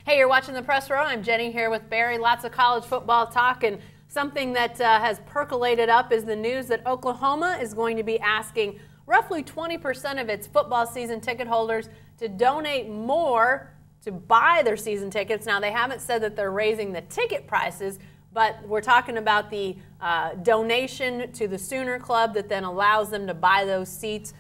Hey, you're watching the Press Row. I'm Jenny here with Barry. Lots of college football talk, and something that has percolated up is the news that Oklahoma is going to be asking roughly 20% of its football season ticket holders to donate more to buy their season tickets. Now, they haven't said that they're raising the ticket prices, but we're talking about the donation to the Sooner Club that then allows them to buy those seats.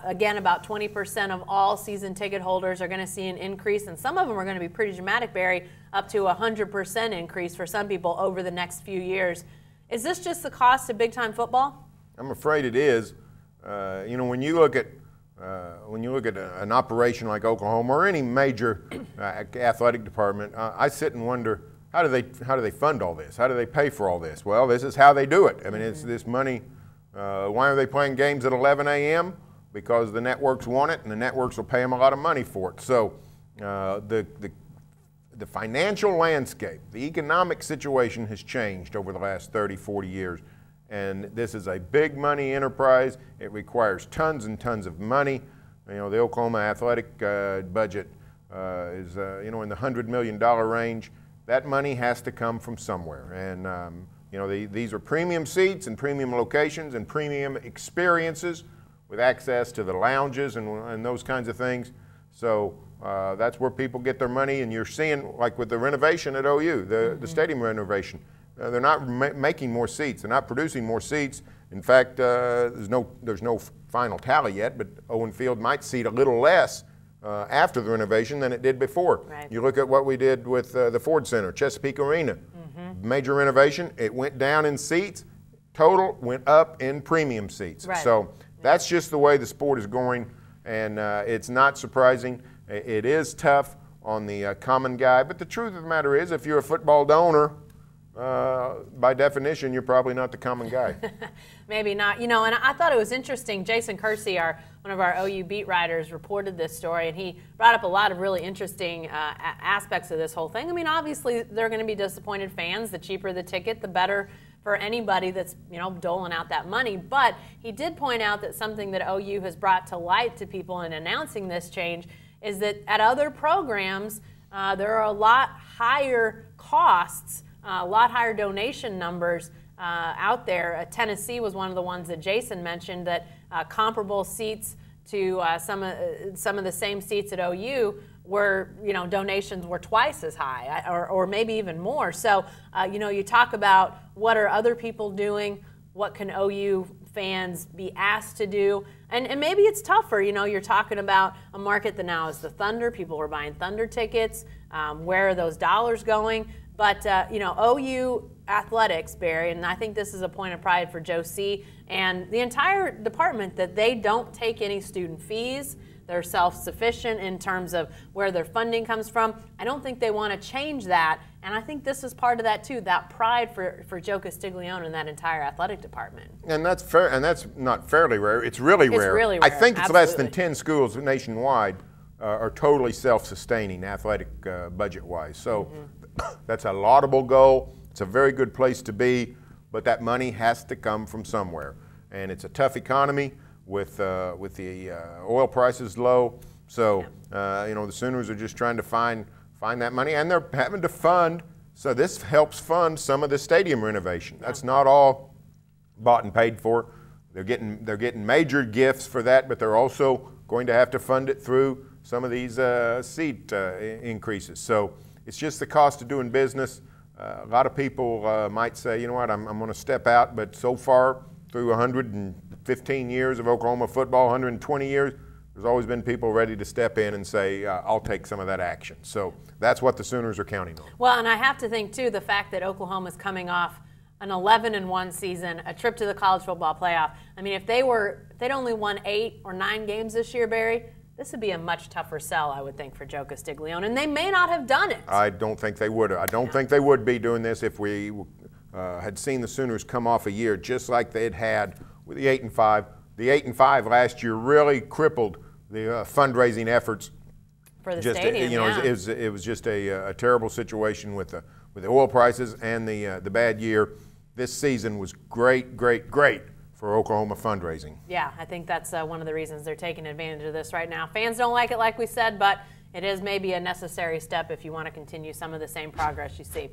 Again, about 20% of all season ticket holders are going to see an increase, and some of them are going to be pretty dramatic, Barry, up to 100% increase for some people over the next few years. Is this just the cost of big-time football? I'm afraid it is. You know, when you look at an operation like Oklahoma or any major athletic department, I sit and wonder, how do they fund all this? How do they pay for all this? Well, this is how they do it. I mean, it's this money. Why are they playing games at 11 a.m.? Because the networks want it, and the networks will pay them a lot of money for it. So the financial landscape, the economic situation has changed over the last 30, 40 years. And this is a big money enterprise. It requires tons and tons of money. You know, the Oklahoma athletic budget is you know, in the $100 million range. That money has to come from somewhere. And you know, these are premium seats and premium locations and premium experiences with access to the lounges and those kinds of things. So that's where people get their money. And you're seeing, like with the renovation at OU, the stadium renovation, they're not making more seats. They're not producing more seats. In fact, there's no final tally yet, but Owen Field might seat a little less after the renovation than it did before. Right. You look at what we did with the Ford Center, Chesapeake Arena. Major renovation, it went down in seats. Total went up in premium seats. Right. So that's just the way the sport is going, and it's not surprising. It is tough on the common guy, but the truth of the matter is, if you're a football donor, by definition, you're probably not the common guy. Maybe not. You know, and I thought it was interesting. Jason Kersey, one of our OU beat writers, reported this story, and he brought up a lot of really interesting aspects of this whole thing. I mean, obviously, they're going to be disappointed fans. The cheaper the ticket, the better for anybody that's, you know, doling out that money. But he did point out that something that OU has brought to light to people in announcing this change is that at other programs, there are a lot higher costs, a lot higher donation numbers out there. Tennessee was one of the ones that Jason mentioned, that comparable seats to some of the same seats at OU were, you know, donations were twice as high, or maybe even more. So, you know, you talk about what are other people doing, what can OU fans be asked to do, and maybe it's tougher. You know, you're talking about a market that now is the Thunder. People are buying Thunder tickets. Where are those dollars going? But, you know, OU athletics, Barry, and I think this is a point of pride for Joe C. and the entire department, that they don't take any student fees. They're self-sufficient in terms of where their funding comes from. I don't think they want to change that, and I think this is part of that too, that pride for Joe Castiglione and that entire athletic department. And that's fair, and that's not fairly rare. It's really rare. It's really I rare. think it's Absolutely. less than 10 schools nationwide are totally self-sustaining athletic budget-wise. So that's a laudable goal. It's a very good place to be, but that money has to come from somewhere, and it's a tough economy with the oil prices low. So you know, the Sooners are just trying to find that money, and they're having to fund. So this helps fund some of the stadium renovation. That's not all bought and paid for. They're getting major gifts for that, but they're also going to have to fund it through some of these seat increases. So it's just the cost of doing business. A lot of people might say, you know what, I'm going to step out, but so far through 115 years of Oklahoma football, 120 years, there's always been people ready to step in and say, I'll take some of that action. So that's what the Sooners are counting on. Well, and I have to think, too, the fact that Oklahoma's coming off an 11-1 season, a trip to the college football playoff. I mean, if they'd only won 8 or 9 games this year, Barry, this would be a much tougher sell, I would think, for Joe Castiglione, and they may not have done it. I don't think they would. I don't think they would be doing this if we had seen the Sooners come off a year just like they had with the 8-5. The 8-5 last year really crippled the fundraising efforts for the stadium. You know, it was just a terrible situation with the oil prices and the bad year. This season was great for Oklahoma fundraising. Yeah, I think that's one of the reasons they're taking advantage of this right now. Fans don't like it, like we said, but it is maybe a necessary step if you want to continue some of the same progress you see.